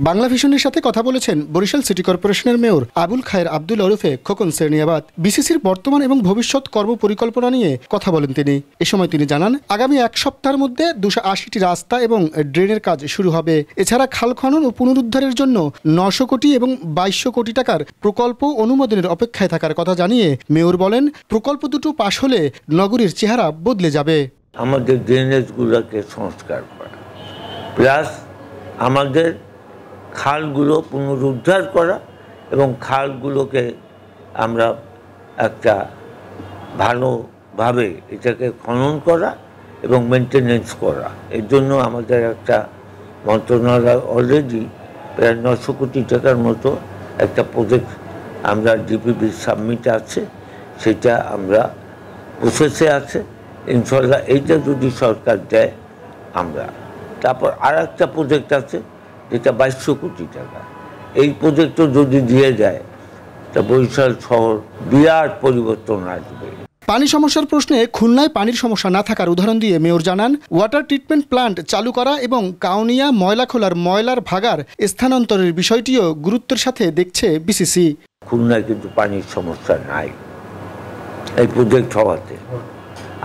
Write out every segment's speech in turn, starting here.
বাংলা ভিশনের সাথে কথা বলেছেন বরিশাল সিটি কর্পোরেশনের মেয়র আবুল খায়ের আব্দুল ওরফে খোকন সেরনিয়াবাদ। বিসিসির বর্তমান এবং ভবিষ্যৎ কর্মপরিকল্পনা নিয়ে কথা বলেন তিনি। এ সময় তিনি জানান, আগামী এক সপ্তাহের মধ্যে 280টি রাস্তা এবং ড্রেনের কাজ শুরু হবে। এছাড়া খাল খনন ও পুনরুদ্ধারের জন্য 900 কোটি এবং 2200 কোটি টাকার প্রকল্প অনুমোদনের অপেক্ষায় থাকার কথা জানিয়ে মেয়র বলেন, প্রকল্প দুটো পাশ হলে নগরীর চেহারা বদলে যাবে। আমাদের ড্রেনেজগুলোকে সংস্কার করা, প্লাস আমাদের খালগুলো পুনরুদ্ধার করা এবং খালগুলোকে আমরা একটা ভালোভাবে এটাকে খনন করা এবং মেনটেনেন্স করা। এর জন্য আমাদের একটা মন্ত্রণালয় অলরেডি প্রায় 900 কোটি টাকার মতো একটা প্রজেক্ট আমরা ডিপিপির সাবমিট আছে, সেটা আমরা প্রসেসে আছে। ইনশাল্লাহ এইটা যদি সরকার দেয় আমরা, তারপর আর একটা প্রজেক্ট আছে যেটা 2200 কোটি টাকা। এই প্রজেক্টও যদি দিয়ে যায় তা বরিশাল শহর বিরাট পরিবর্তন আসবে। পানি সমস্যার প্রশ্নে খুলনায় পানির সমস্যা না থাকার উদাহরণ দিয়ে মেয়র জানান, ওয়াটার ট্রিটমেন্ট প্ল্যান্ট চালু করা এবং কাউনিয়া ময়লাখোলার ময়লার ভাগার স্থানান্তরের বিষয়টিও গুরুত্বের সাথে দেখছে বিসিসি। খুলনায় কিন্তু পানির সমস্যা নাই এই প্রজেক্ট হওয়াতে।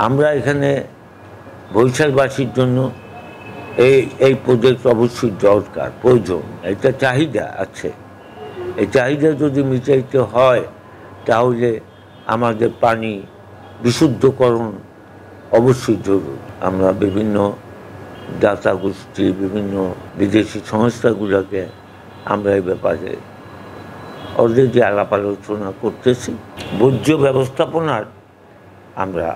আমরা এখানে বরিশালবাসীর জন্য এই প্রজেক্ট অবশ্যই দরকার, প্রয়োজন, এটা চাহিদা আছে। এই চাহিদা যদি মিটাইতে হয় তাহলে আমাদের পানি বিশুদ্ধকরণ অবশ্যই জরুরি। আমরা বিভিন্ন দাতা গোষ্ঠী, বিভিন্ন বিদেশি সংস্থাগুলোকে আমরা এই ব্যাপারে অলরেডি আলাপ আলোচনা করতেছি। বর্জ্য ব্যবস্থাপনার আমরা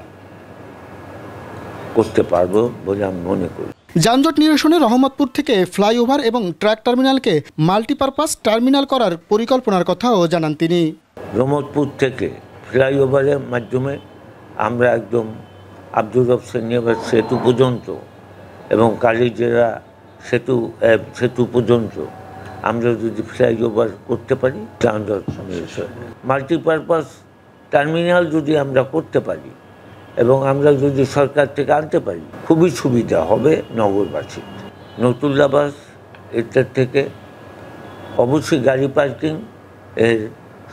করতে পারবো বলে আমি মনে করি। যানজট নিরসনে রহমতপুর থেকে ফ্লাইওভার এবং ট্রাক টার্মিনালকে মাল্টিপারপাস টার্মিনাল করার পরিকল্পনার কথাও জানান তিনি। রহমতপুর থেকে ফ্লাইওভারের মাধ্যমে আমরা একদম আব্দুল রব সেরনিয়াবাদ সেতু পর্যন্ত এবং কালীজেরা সেতু পর্যন্ত আমরা যদি ফ্লাইওভার করতে পারি, যানজট নিরসনে মাল্টিপারপাস টার্মিনাল যদি আমরা করতে পারি এবং আমরা যদি সরকার থেকে আনতে পারি, খুবই সুবিধা হবে নগরবাসীর। নতুল্লাবাস এটার থেকে অবশ্যই গাড়ি পার্কিং এর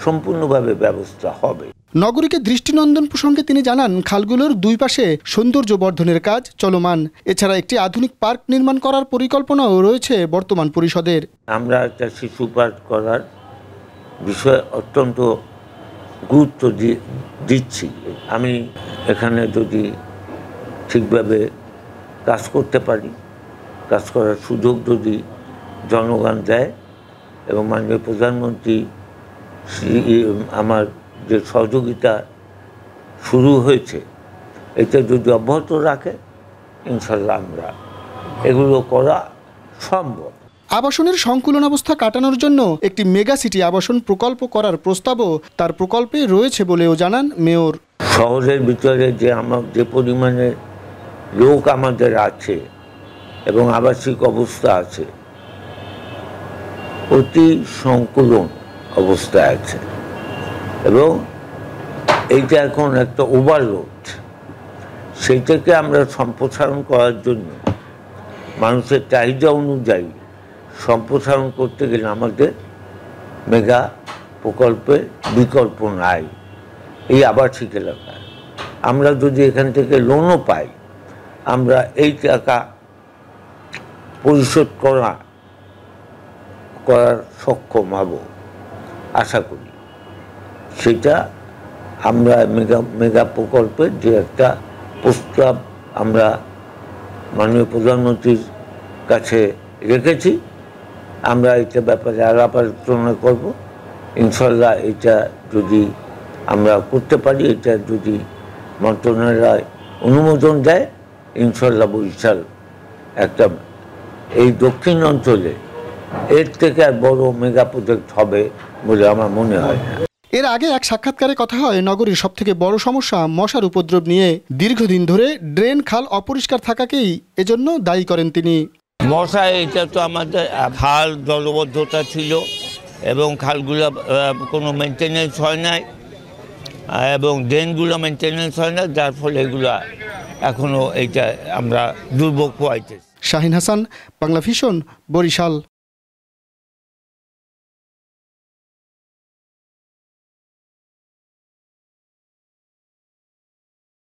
সম্পূর্ণভাবে ব্যবস্থা হবে। নগরীকে দৃষ্টিনন্দন প্রসঙ্গে তিনি জানান, খালগুলোর দুই পাশে সৌন্দর্য বর্ধনের কাজ চলমান। এছাড়া একটি আধুনিক পার্ক নির্মাণ করার পরিকল্পনাও রয়েছে বর্তমান পরিষদের। আমরা একটা শিশু পার্ক করার বিষয়ে অত্যন্ত গুরুত্ব দিচ্ছি। আমি এখানে যদি ঠিকভাবে কাজ করতে পারি, কাজ করার সুযোগ যদি জনগণ দেয় এবং মাননীয় প্রধানমন্ত্রী আমার যে সহযোগিতা শুরু হয়েছে এটা যদি অব্যাহত রাখে, ইনশাল্লাহ আমরা এগুলো করা সম্ভব। আবাসনের সংকুলনাবস্থা কাটানোর জন্য একটি মেগা সিটি আবাসন প্রকল্প করার প্রস্তাবও তার প্রকল্পে রয়েছে বলেও জানান মেয়র। শহরের ভিতরে যে পরিমাণে লোক আমাদের আছে এবং আবাসিক অবস্থা আছে, অতি সংকুলন অবস্থায় আছে এবং এইটা এখন একটা ওভারলোড। সেইটাকে আমরা সম্প্রসারণ করার জন্য মানুষের চাহিদা অনুযায়ী সম্প্রসারণ করতে গেলে আমাদের মেগা প্রকল্পের বিকল্প নাই। এই আবাসিক এলাকায় আমরা যদি এখান থেকে লোনও পাই, আমরা এই টাকা পরিশোধ করার সক্ষম হব আশা করি। সেটা আমরা মেগা প্রকল্পের যে একটা প্রস্তাব আমরা মাননীয় প্রধানমন্ত্রীর কাছে রেখেছি, আমরা এটা ব্যাপারে আলাপ আলোচনা করব। ইনশাল্লাহ এটা যদি আমরা করতে পারি, এটা যদি মন্ত্রণালয় অনুমোদন দেয়, ইনশাল্লাহ বরিশাল একটা এই দক্ষিণ অঞ্চলে এর থেকে আর বড় মেগা প্রজেক্ট হবে বলে আমার মনে হয় না। এর আগে এক সাক্ষাৎকারে কথা হয়, নগরীর সবথেকে বড় সমস্যা মশার উপদ্রব নিয়ে। দীর্ঘদিন ধরে ড্রেন খাল অপরিষ্কার থাকাকেই এজন্য দায়ী করেন তিনি। মশা, এটা তো আমাদের খাল জলবদ্ধতা ছিল এবং খালগুলো কোনো মেনটেনেন্স হয় নাই এবং ড্রেনগুলো মেনটেনেন্স হয় না, যার ফলে এগুলো এখনও এইটা আমরা দুর্ভোগ পোয়াইতেছি। শাহিন হাসান, বাংলা ভিশন, বরিশাল।